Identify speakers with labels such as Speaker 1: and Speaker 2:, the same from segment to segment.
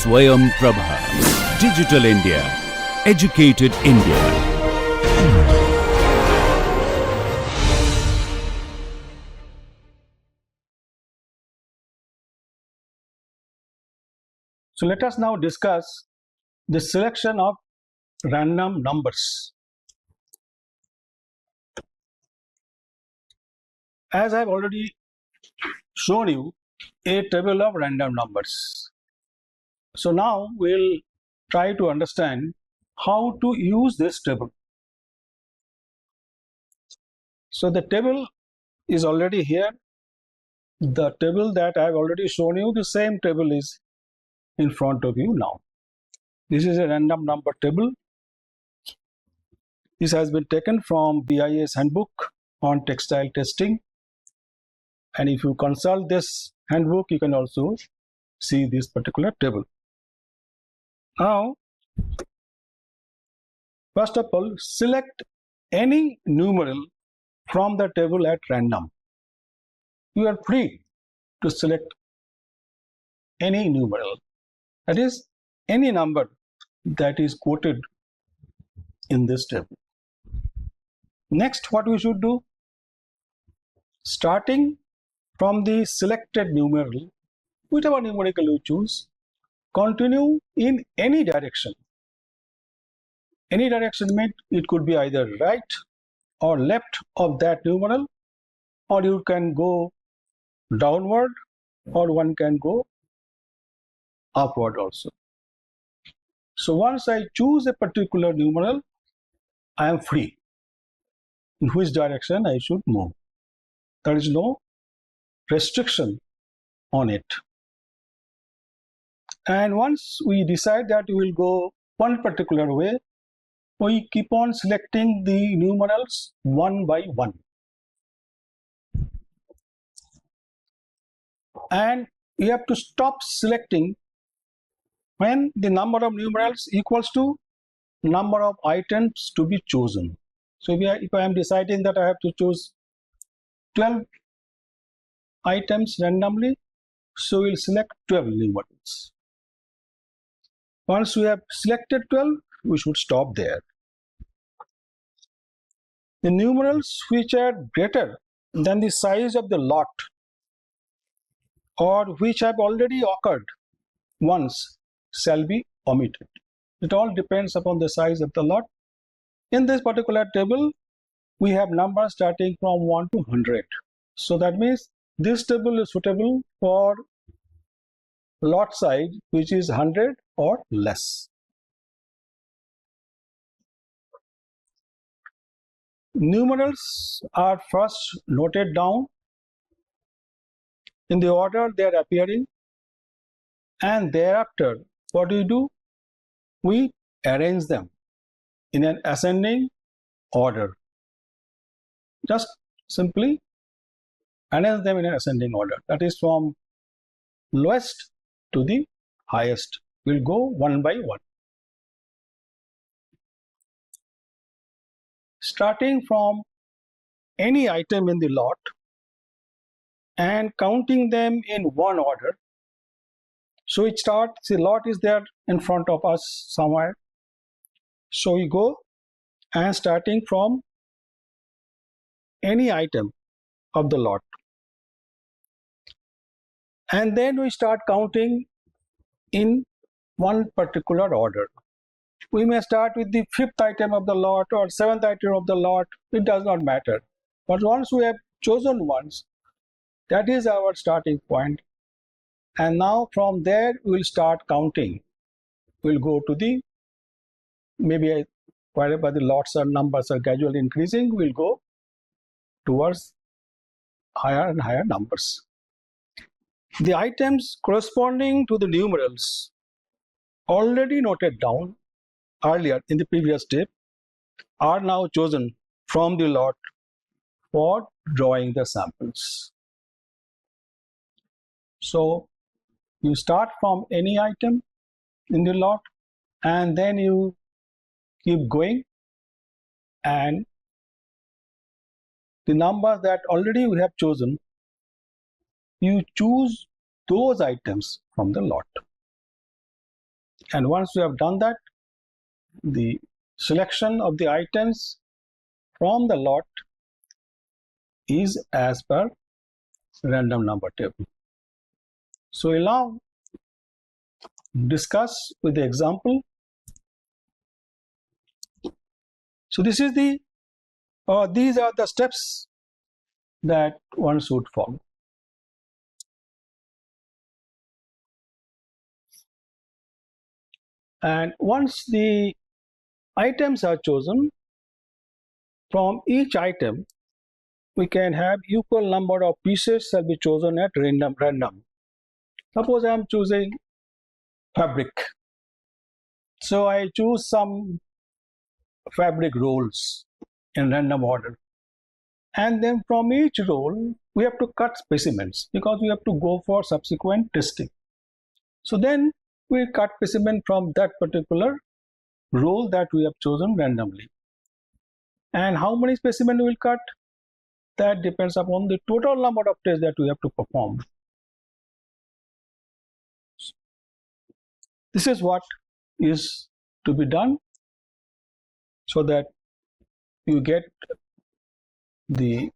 Speaker 1: Swayam Prabha. Digital India. Educated India.
Speaker 2: So let us now discuss the selection of random numbers. As I have already shown you a table of random numbers. So now we'll try to understand how to use this table. So the table is already here. The table that I have already shown you, the same table is in front of you now. This is a random number table. This has been taken from BIS handbook on textile testing. And if you consult this handbook, you can also see this particular table. Now, first of all, select any numeral from the table at random. You are free to select any numeral, that is, any number that is quoted in this table. Next, what we should do? Starting from the selected numeral, whichever numerical you choose, continue in any direction. Any direction means it could be either right or left of that numeral, or you can go downward, or one can go upward also. So once I choose a particular numeral, I am free in which direction I should move. There is no restriction on it. And once we decide that we will go one particular way, we keep on selecting the numerals one by one. And we have to stop selecting when the number of numerals equals to number of items to be chosen. So if I am deciding that I have to choose 12 items randomly, so we'll select 12 numerals. Once we have selected 12, we should stop there. The numerals which are greater than the size of the lot, or which have already occurred once, shall be omitted. It all depends upon the size of the lot. In this particular table, we have numbers starting from 1 to 100. So that means this table is suitable for lot size which is 100 or less. Numerals are first noted down in the order they are appearing, and thereafter what do? We arrange them in an ascending order. Just simply arrange them in an ascending order. That is, from lowest to the highest. We'll go one by one. Starting from any item in the lot and counting them in one order. So it starts, the lot is there in front of us somewhere. So we go and starting from any item of the lot. And then we start counting in one particular order. We may start with the 5th item of the lot or 7th item of the lot, it does not matter. But once we have chosen ones, that is our starting point. And now from there we will start counting. We'll go to the, maybe wherever the lots or numbers are gradually increasing, we'll go towards higher and higher numbers. The items corresponding to the numerals already noted down earlier in the previous step are now chosen from the lot for drawing the samples. So you start from any item in the lot and then you keep going, and the numbers that already we have chosen, you choose those items from the lot. And once we have done that, the selection of the items from the lot is as per random number table. So we'll now discuss with the example. So this is these are the steps that one should follow. And once the items are chosen, from each item we can have equal number of pieces shall be chosen at random. Suppose I am choosing fabric. So I choose some fabric rolls in random order. And then from each roll, we have to cut specimens because we have to go for subsequent testing. So then we cut specimen from that particular roll that we have chosen randomly. And how many specimens we will cut? That depends upon the total number of tests that we have to perform. This is what is to be done so that you get the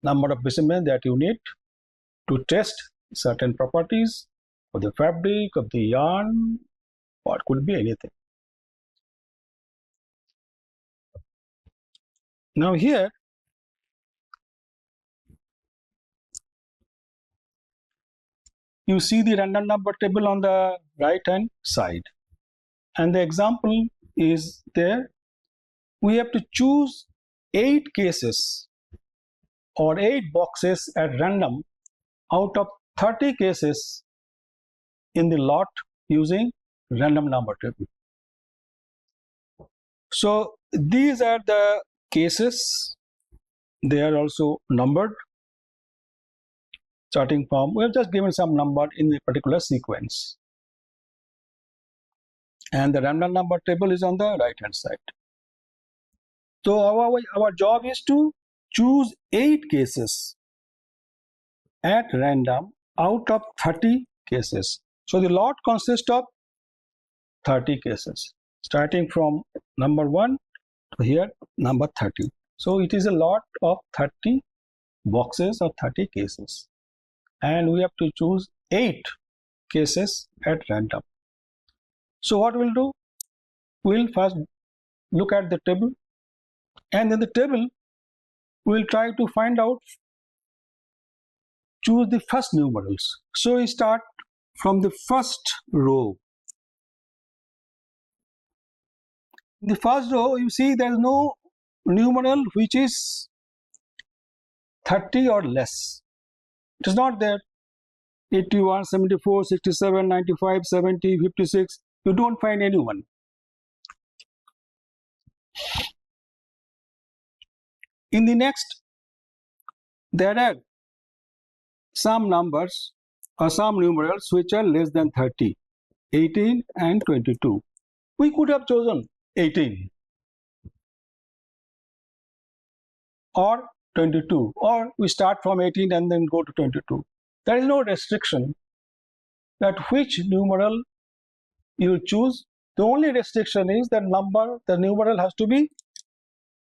Speaker 2: number of specimens that you need to test certain properties of the fabric, of the yarn, or it could be anything. Now here you see the random number table on the right hand side, and the example is there. We have to choose 8 cases or 8 boxes at random out of 30 cases in the lot using random number table. So these are the cases. They are also numbered. Starting from, we have just given some number in the particular sequence. And the random number table is on the right hand side. So our job is to choose 8 cases at random out of 30 cases. So the lot consists of 30 cases, starting from number 1 to here, number 30. So it is a lot of 30 boxes or 30 cases. And we have to choose 8 cases at random. So what we'll do, we'll first look at the table, and in the table we'll try to find out, choose the first numerals. So we start from the first row. In the first row, you see there is no numeral which is 30 or less. It is not there. 81, 74, 67, 95, 70, 56. You don't find anyone. In the next, there are some numbers or some numerals which are less than 30, 18 and 22. We could have chosen 18 or 22, or we start from 18 and then go to 22. There is no restriction that which numeral you choose. The only restriction is the numeral has to be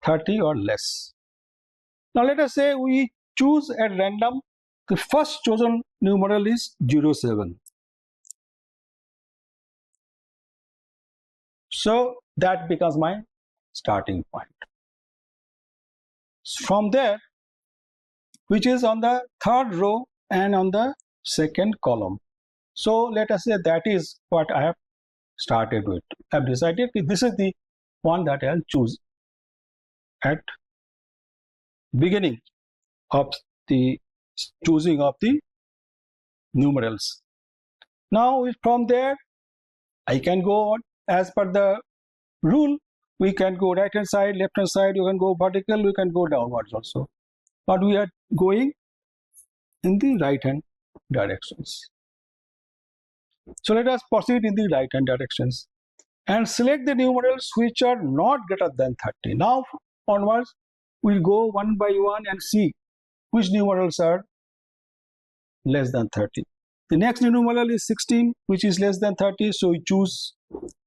Speaker 2: 30 or less. Now let us say we choose at random, the first chosen numeral is 07. So that becomes my starting point. From there, which is on the third row and on the second column. So let us say that is what I have started with. I have decided this is the one that I'll choose at beginning of the choosing of the numerals. Now from there I can go on as per the rule. We can go right hand side, left hand side, you can go vertical, we can go downwards also. But we are going in the right hand directions. So let us proceed in the right hand directions and select the numerals which are not greater than 30. Now onwards, we'll go one by one and see which numerals are less than 30. The next numeral is 16, which is less than 30, so we choose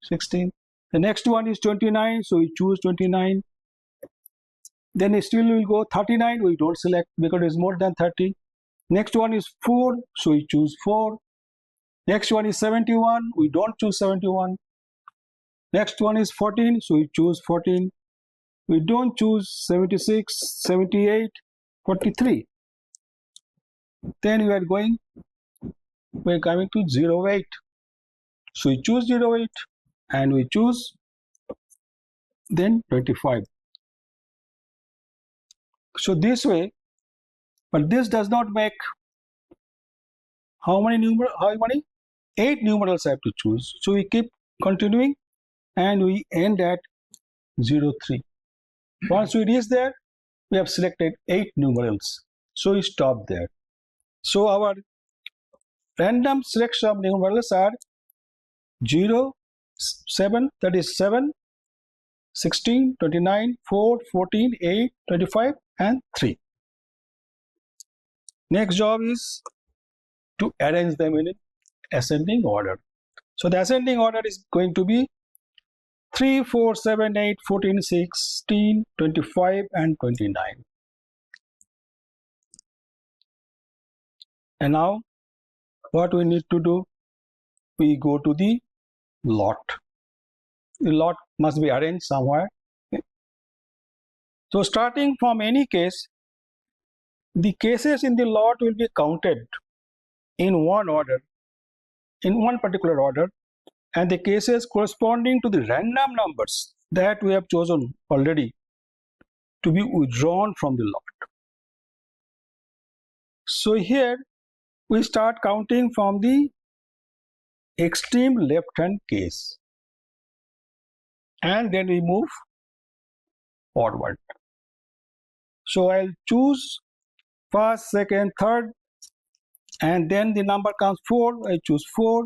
Speaker 2: 16. The next one is 29, so we choose 29. Then it still will go 39, we don't select because it's more than 30. Next one is 4, so we choose 4. Next one is 71, we don't choose 71. Next one is 14, so we choose 14. We don't choose 76, 78, 43. Then we're coming to 08. So we choose 08 and we choose then 25. So this way, but this does not make how many? 8 numerals I have to choose. So we keep continuing and we end at 03. Once we reach there, we have selected 8 numerals. So we stop there. So our random selection of numerals are 0, 7, that is 7, 16, 29, 4, 14, 8, 25 and 3. Next job is to arrange them in ascending order. So the ascending order is going to be 3, 4, 7, 8, 14, 16, 25 and 29. And now what we need to do? We go to the lot. The lot must be arranged somewhere. So starting from any case, the cases in the lot will be counted in one order, in one particular order, and the cases corresponding to the random numbers that we have chosen already to be withdrawn from the lot. So here we start counting from the extreme left hand case and then we move forward. So I'll choose first, second, third, and then the number comes 4, I choose 4.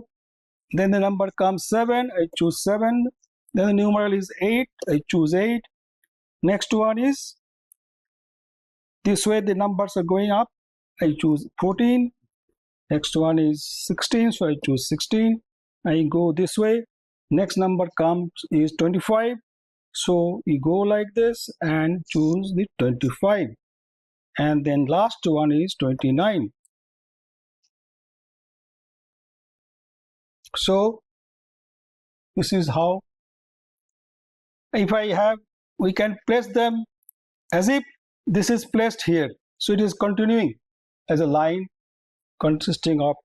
Speaker 2: Then the number comes 7, I choose 7. Then the numeral is 8, I choose 8. Next one is, this way the numbers are going up, I choose 14. Next one is 16, so I choose 16. I go this way. Next number comes is 25. So we go like this and choose the 25. And then last one is 29. So this is how, if I have, we can place them as if this is placed here. So it is continuing as a line consisting of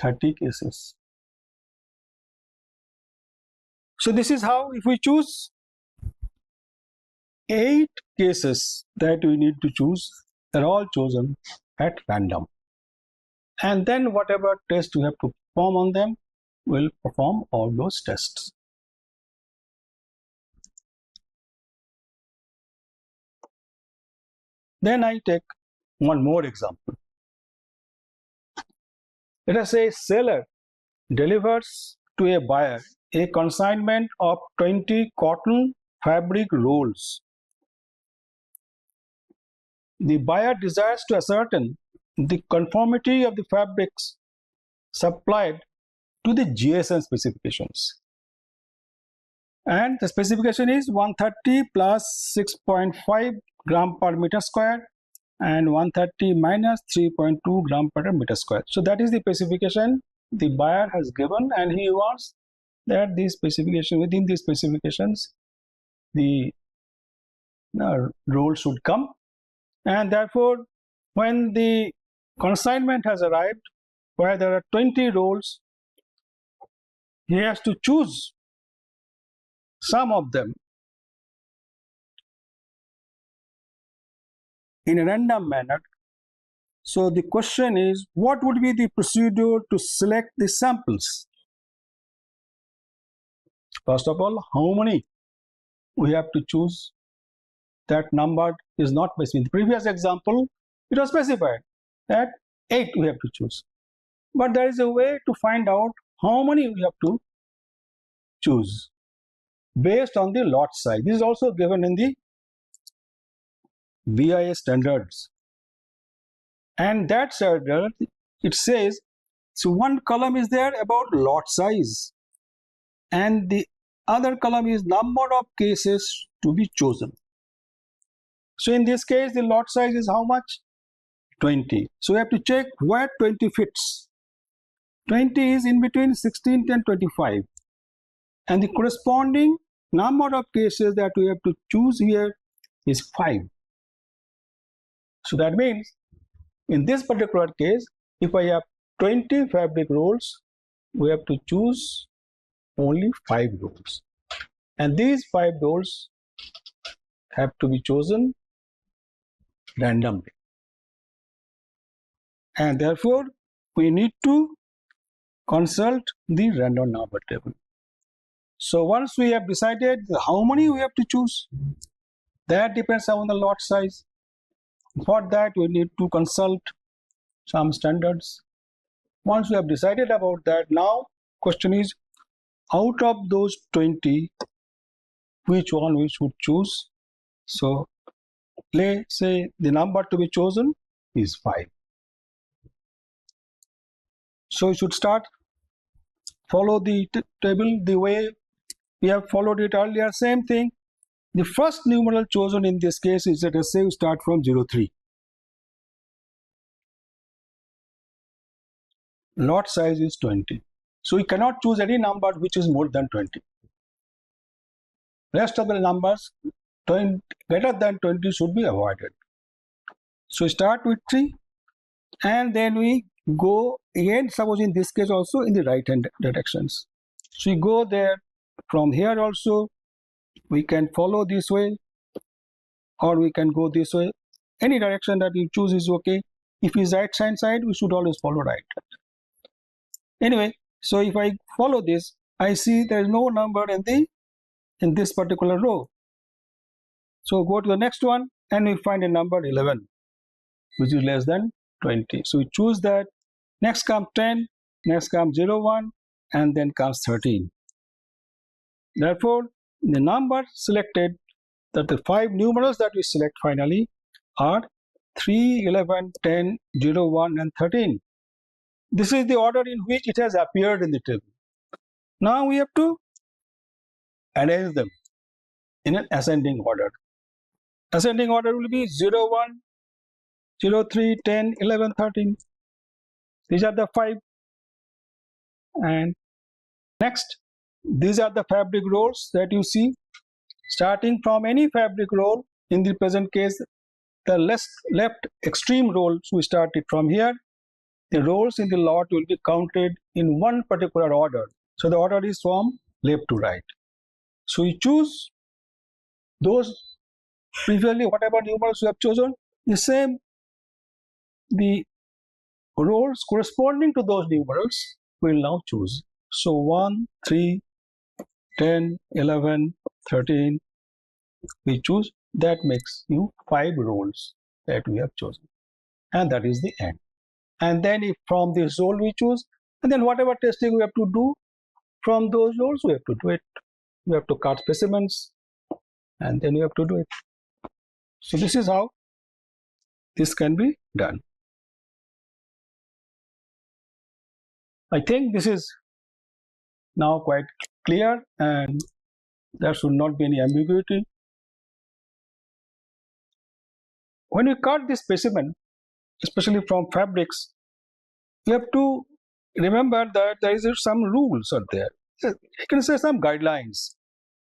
Speaker 2: 30 cases. So this is how, if we choose 8 cases that we need to choose, they're all chosen at random. And then whatever test we have to perform on them, we'll perform all those tests. Then I take one more example. Let us say seller delivers to a buyer a consignment of 20 cotton fabric rolls. The buyer desires to ascertain the conformity of the fabrics supplied to the GSM specifications. And the specification is 130 plus 6.5 gram per meter square and 130 minus 3.2 gram per meter square. So that is the specification the buyer has given, and he wants that the specification, within these specifications, the roll should come. And therefore, when the consignment has arrived, where there are 20 rolls, he has to choose some of them in a random manner. So the question is, what would be the procedure to select the samples? First of all, how many we have to choose? That number is not specified. In the previous example, it was specified that 8 we have to choose. But there is a way to find out how many we have to choose based on the lot size. This is also given in the BIS standards. And that standard, it says So one column is there about lot size, and the other column is number of cases to be chosen. So in this case, the lot size is how much? 20. So we have to check where 20 fits. 20 is in between 16 and 25. And the corresponding number of cases that we have to choose here is 5. So that means in this particular case, if I have 20 fabric rolls, we have to choose only 5 rolls. And these 5 rolls have to be chosen randomly. And therefore, we need to consult the random number table. So once we have decided how many we have to choose, that depends on the lot size. For that, we need to consult some standards. Once we have decided about that, now question is, out of those 20, which one we should choose? So let's say the number to be chosen is 5. So you should start, follow the table the way we have followed it earlier. Same thing. The first numeral chosen in this case is, let us say, we start from 03. Lot size is 20. So we cannot choose any number which is more than 20. Rest of the numbers greater than 20 should be avoided. So start with 3, and then we go again, suppose in this case also in the right hand directions. So we go there. From here also we can follow this way, or we can go this way. Any direction that you choose is okay. If it's right hand side, we should always follow right. Anyway, so if I follow this, I see there is no number in this particular row. So go to the next one, and we find a number 11, which is less than 20. So we choose that. Next comes 10, next comes 01, and then comes 13. Therefore, the number selected, that the 5 numerals that we select finally are 3, 11, 10, 01, and 13. This is the order in which it has appeared in the table. Now we have to arrange them in an ascending order. Ascending order will be 01, 03, 10, 11, 13. These are the 5. And next, these are the fabric rolls that you see. Starting from any fabric roll, in the present case, the left extreme rolls, we started from here. The rolls in the lot will be counted in one particular order. So the order is from left to right. So you choose those previously, whatever numerals you have chosen, the same, the rolls corresponding to those numerals will now choose. So 1, 3, 10, 11, 13, we choose. That makes you 5 rolls that we have chosen. And that is the end. And then if from this roll we choose, and then whatever testing we have to do from those rolls, we have to do it. We have to cut specimens, and then we have to do it. So this is how this can be done. I think this is now quite clear, and there should not be any ambiguity. When we cut this specimen, especially from fabrics, we have to remember that there is some rules are there. You can say some guidelines,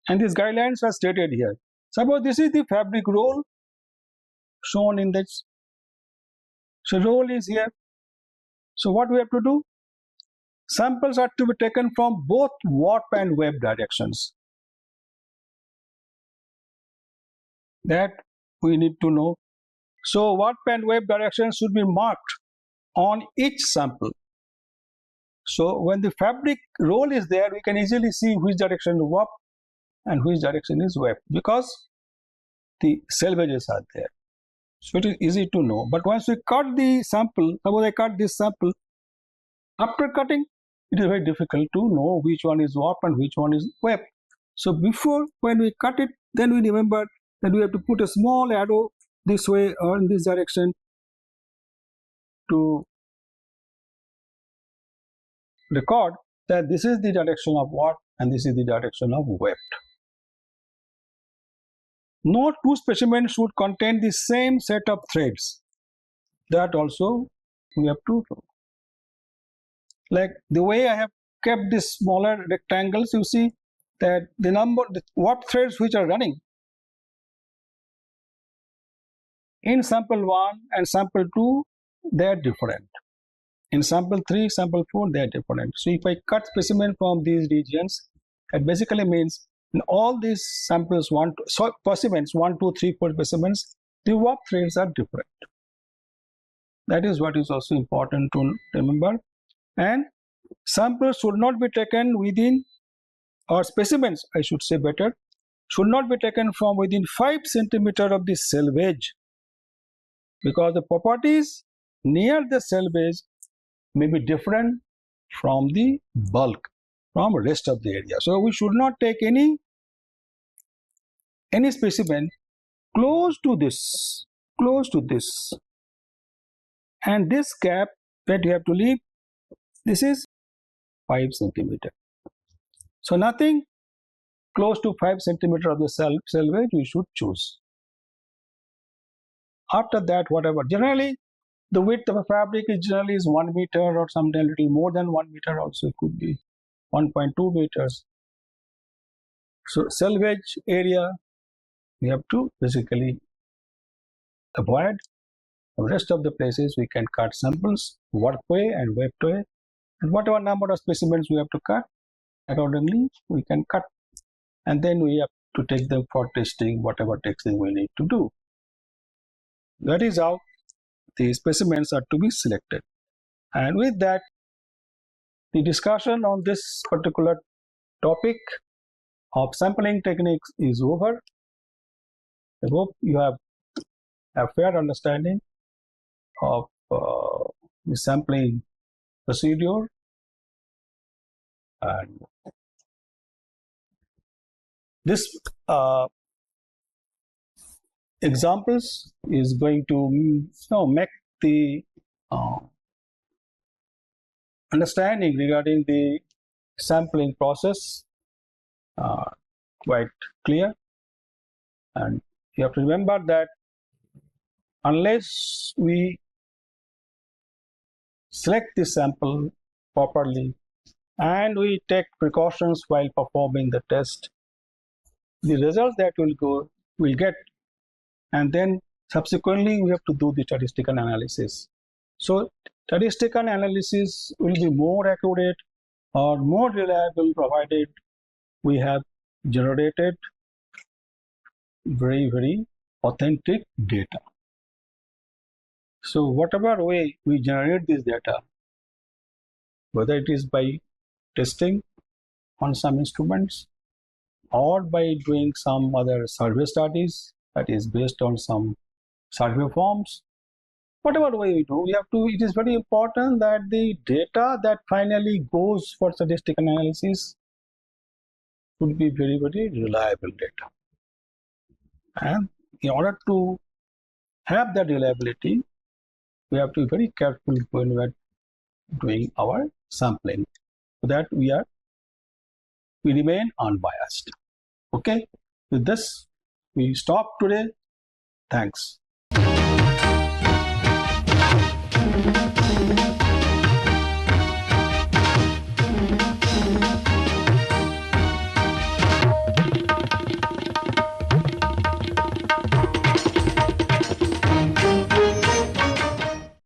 Speaker 2: and these guidelines are stated here. Suppose this is the fabric roll shown in this. So roll is here. So what we have to do? Samples are to be taken from both warp and web directions. That we need to know. So warp and web directions should be marked on each sample. So when the fabric roll is there, we can easily see which direction is warp and which direction is web, because the selvages are there. So it is easy to know. But once we cut the sample, suppose I cut this sample, after cutting, it is very difficult to know which one is warp and which one is web. So before, when we cut it, then we remember that we have to put a small arrow this way or in this direction to record that this is the direction of what and this is the direction of weft. No two specimens should contain the same set of threads. That also we have to do. Like the way I have kept these smaller rectangles, you see that the number, what threads which are running in sample 1 and sample 2, they are different. In sample 3, sample 4, they are different. So if I cut specimen from these regions, it basically means in all these samples, specimens, 1, 2, 3, 4 specimens, the warp threads are different. That is what is also important to remember. And samples should not be taken within, or specimens, I should say better, should not be taken from within 5 centimeter of the selvage, because the properties near the selvage may be different from the bulk, from rest of the area. So we should not take any specimen close to this, and this gap that you have to leave, this is 5 centimeter. So nothing close to 5 centimeter of the selvage we should choose. After that, whatever, generally the width of a fabric is generally 1 meter, or sometimes a little more than 1 meter also, it could be 1.2 meters. So selvage area we have to basically avoid. The rest of the places we can cut samples, workway and weftway, and whatever number of specimens we have to cut, accordingly we can cut, and then we have to take them for testing, whatever testing we need to do. That is how the specimens are to be selected. And with that, the discussion on this particular topic of sampling techniques is over. I hope you have a fair understanding of the sampling procedure, and this examples is going to make the understanding regarding the sampling process quite clear. And you have to remember that unless we select the sample properly and we take precautions while performing the test, the results that we'll get, and then subsequently we have to do the statistical analysis. So statistical analysis will be more accurate or more reliable provided we have generated very, very authentic data. So whatever way we generate this data, whether it is by testing on some instruments or by doing some other survey studies that is based on some survey forms, whatever way we do, we have to, it is very important that the data that finally goes for statistical analysis should be very, very reliable data. And in order to have that reliability, we have to be very careful when we are doing our sampling, so that we remain unbiased. Okay, with this we stop today. Thanks.